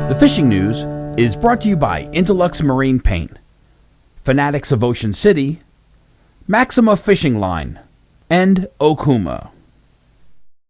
The fishing news is brought to you by Interlux Marine Paint, Fanatics of Ocean City, Maxima Fishing Line, and Okuma.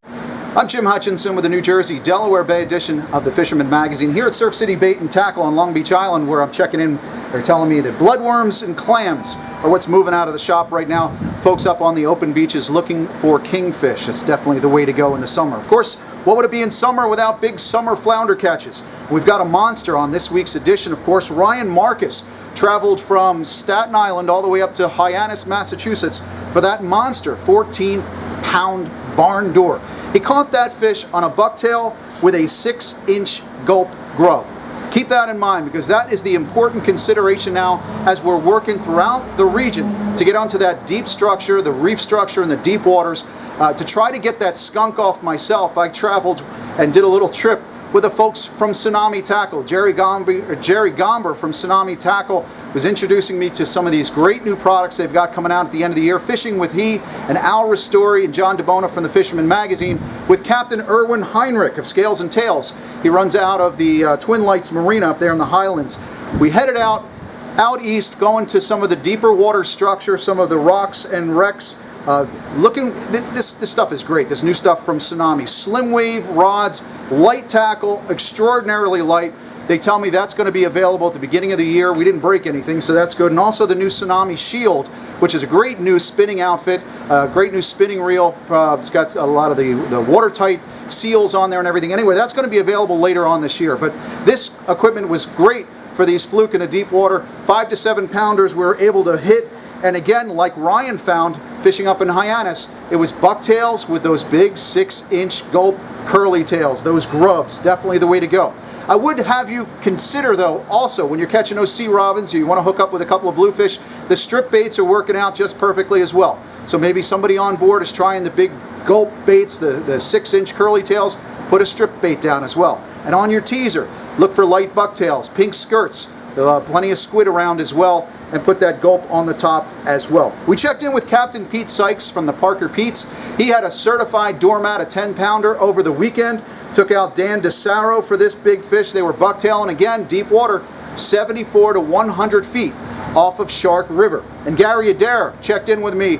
I'm Jim Hutchinson with the New Jersey, Delaware Bay edition of the Fisherman magazine here at Surf City Bait and Tackle on Long Beach Island, where I'm checking in. They're telling me that bloodworms and clams are what's moving out of the shop right now. Folks up on the open beaches looking for kingfish. It's definitely the way to go in the summer. Of course, what would it be in summer without big summer flounder catches? We've got a monster on this week's edition. Of course, Ryan Marcus traveled from Staten Island all the way up to Hyannis, Massachusetts for that monster 14-pound barn door. He caught that fish on a bucktail with a 6-inch Gulp grub. Keep that in mind, because that is the important consideration now as we're working throughout the region to get onto that deep structure, the reef structure in the deep waters. To try to get that skunk off myself, I traveled and did a little trip with the folks from Tsunami Tackle. Jerry Gomber from Tsunami Tackle was introducing me to some of these great new products they've got coming out at the end of the year. Fishing with he and Al Ristori and John DeBona from the Fisherman magazine with Captain Erwin Heinrich of Scales and Tails. He runs out of the Twin Lights Marina up there in the Highlands. We headed out east, going to some of the deeper water structure, some of the rocks and wrecks. This stuff is great. This new stuff from Tsunami. Slim wave rods, light tackle, extraordinarily light. They tell me that's going to be available at the beginning of the year. We didn't break anything, so that's good. And also the new Tsunami Shield, which is a great new spinning outfit, great new spinning reel. It's got a lot of the watertight seals on there and everything. Anyway, that's going to be available later on this year. But this equipment was great for these fluke in the deep water. 5 to 7 pounders we were able to hit. And again, like Ryan found fishing up in Hyannis, it was bucktails with those big 6-inch Gulp curly tails, those grubs. Definitely the way to go. I would have you consider, though, also when you're catching those sea robins or you want to hook up with a couple of bluefish, the strip baits are working out just perfectly as well. So maybe somebody on board is trying the big Gulp baits, the 6-inch curly tails, put a strip bait down as well. And on your teaser, look for light bucktails, pink skirts, plenty of squid around as well, and put that Gulp on the top as well. We checked in with Captain Pete Sykes from the Parker Pete's. He had a certified doormat, a 10-pounder over the weekend. Took out Dan DeSaro for this big fish. They were bucktailing again, deep water, 74 to 100 feet off of Shark River. And Gary Adair checked in with me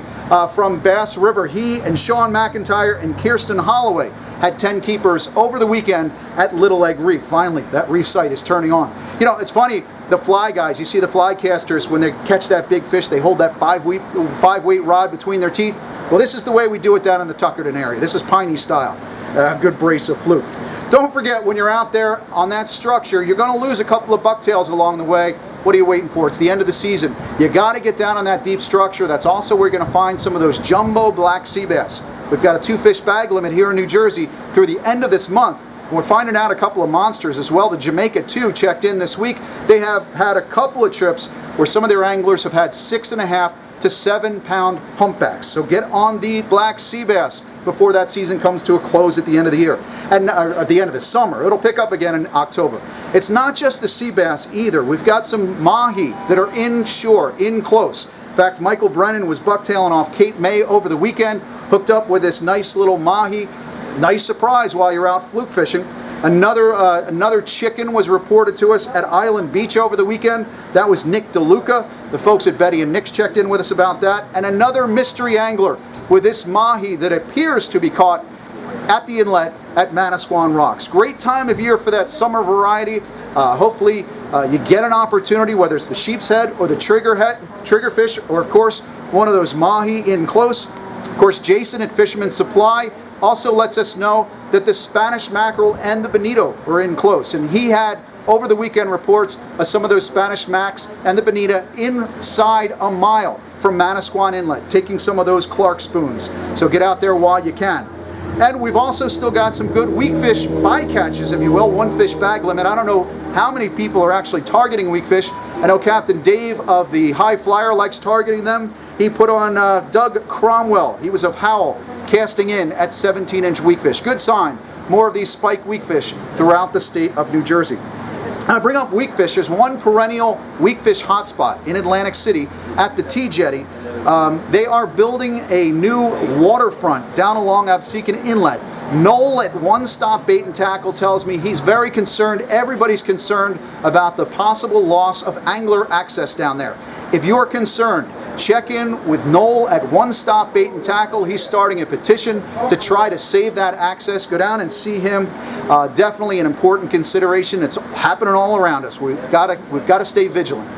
from Bass River. He and Sean McIntyre and Kirsten Holloway had 10 keepers over the weekend at Little Egg Reef. Finally, that reef site is turning on. You know, it's funny, the fly guys, you see the fly casters, when they catch that big fish, they hold that 5-weight rod between their teeth. Well, this is the way we do it down in the Tuckerton area. This is piney style. A good brace of fluke. Don't forget, when you're out there on that structure, you're going to lose a couple of bucktails along the way. What are you waiting for? It's the end of the season. You got to get down on that deep structure. That's also where you're going to find some of those jumbo black sea bass. We've got a 2-fish bag limit here in New Jersey through the end of this month. And we're finding out a couple of monsters as well. The Jamaica 2 checked in this week. They have had a couple of trips where some of their anglers have had 6.5 to 7-pound humpbacks. So get on the black sea bass before that season comes to a close at the end of the year, and at the end of the summer. It'll pick up again in October. It's not just the sea bass either. We've got some mahi that are inshore, in close. In fact, Michael Brennan was bucktailing off Cape May over the weekend, hooked up with this nice little mahi. Nice surprise while you're out fluke fishing. Another chicken was reported to us at Island Beach over the weekend. That was Nick DeLuca. The folks at Betty and Nick's checked in with us about that. And another mystery angler with this mahi that appears to be caught at the inlet at Manasquan Rocks. Great time of year for that summer variety. Hopefully you get an opportunity, whether it's the sheep's head or the triggerfish, or of course one of those mahi in close. Of course, Jason at Fisherman Supply also lets us know that the Spanish mackerel and the bonito were in close. And he had, over the weekend, reports of some of those Spanish macks and the bonita inside a mile from Manasquan Inlet, taking some of those Clark spoons. So get out there while you can. And we've also still got some good weakfish bycatches, if you will, 1-fish bag limit. I don't know how many people are actually targeting weakfish. I know Captain Dave of the High Flyer likes targeting them. He put on Doug Cromwell. He was of Howell, casting in at 17-inch weakfish. Good sign. More of these spike weakfish throughout the state of New Jersey. I bring up weakfish. There's one perennial weakfish hotspot in Atlantic City at the T-Jetty. They are building a new waterfront down along Absecon Inlet. Noel at One Stop Bait and Tackle tells me he's very concerned. Everybody's concerned about the possible loss of angler access down there. If you're concerned, check in with Noel at One Stop Bait and Tackle. He's starting a petition to try to save that access. Go down and see him. Definitely an important consideration. It's happening all around us. We've got to stay vigilant.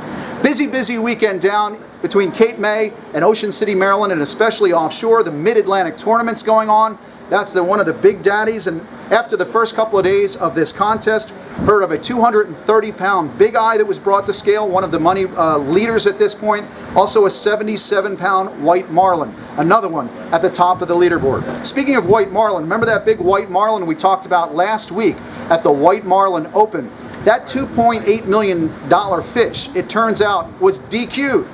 Busy weekend down between Cape May and Ocean City, Maryland, and especially offshore. The Mid-Atlantic tournament's going on. That's one of the big daddies. And after the first couple of days of this contest, heard of a 230-pound big eye that was brought to scale, one of the money leaders at this point. Also a 77-pound white marlin, another one at the top of the leaderboard. Speaking of white marlin, remember that big white marlin we talked about last week at the White Marlin Open? That $2.8 million fish, it turns out, was DQ'd.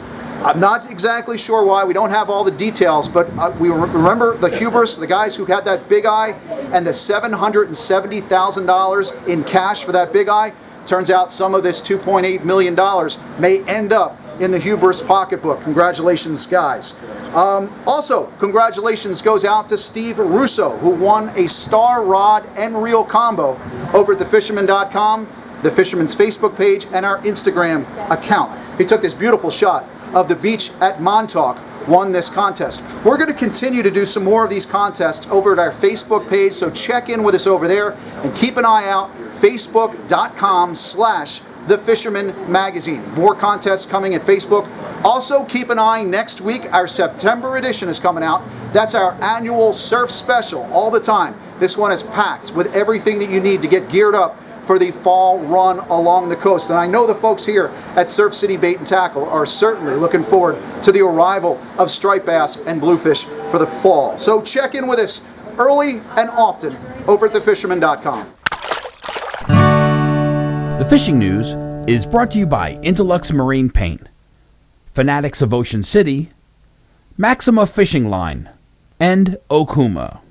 I'm not exactly sure why. We don't have all the details, but we remember the hubris, the guys who had that big eye, and the $770,000 in cash for that big eye. Turns out some of this $2.8 million may end up in the hubris pocketbook. Congratulations, guys. Also, congratulations goes out to Steve Russo, who won a star rod and reel combo over at thefisherman.com, the Fisherman's Facebook page, and our Instagram account. He took this beautiful shot of the beach at Montauk, won this contest. We're going to continue to do some more of these contests over at our Facebook page, so check in with us over there and keep an eye out, facebook.com/The Fisherman Magazine. More contests coming at Facebook. Also, keep an eye next week. Our September edition is coming out. That's our annual surf special all the time. This one is packed with everything that you need to get geared up for the fall run along the coast. And I know the folks here at Surf City Bait and Tackle are certainly looking forward to the arrival of striped bass and bluefish for the fall. So check in with us early and often over at thefisherman.com. The fishing news is brought to you by Intellux Marine Paint, Fanatics of Ocean City, Maxima Fishing Line, and Okuma.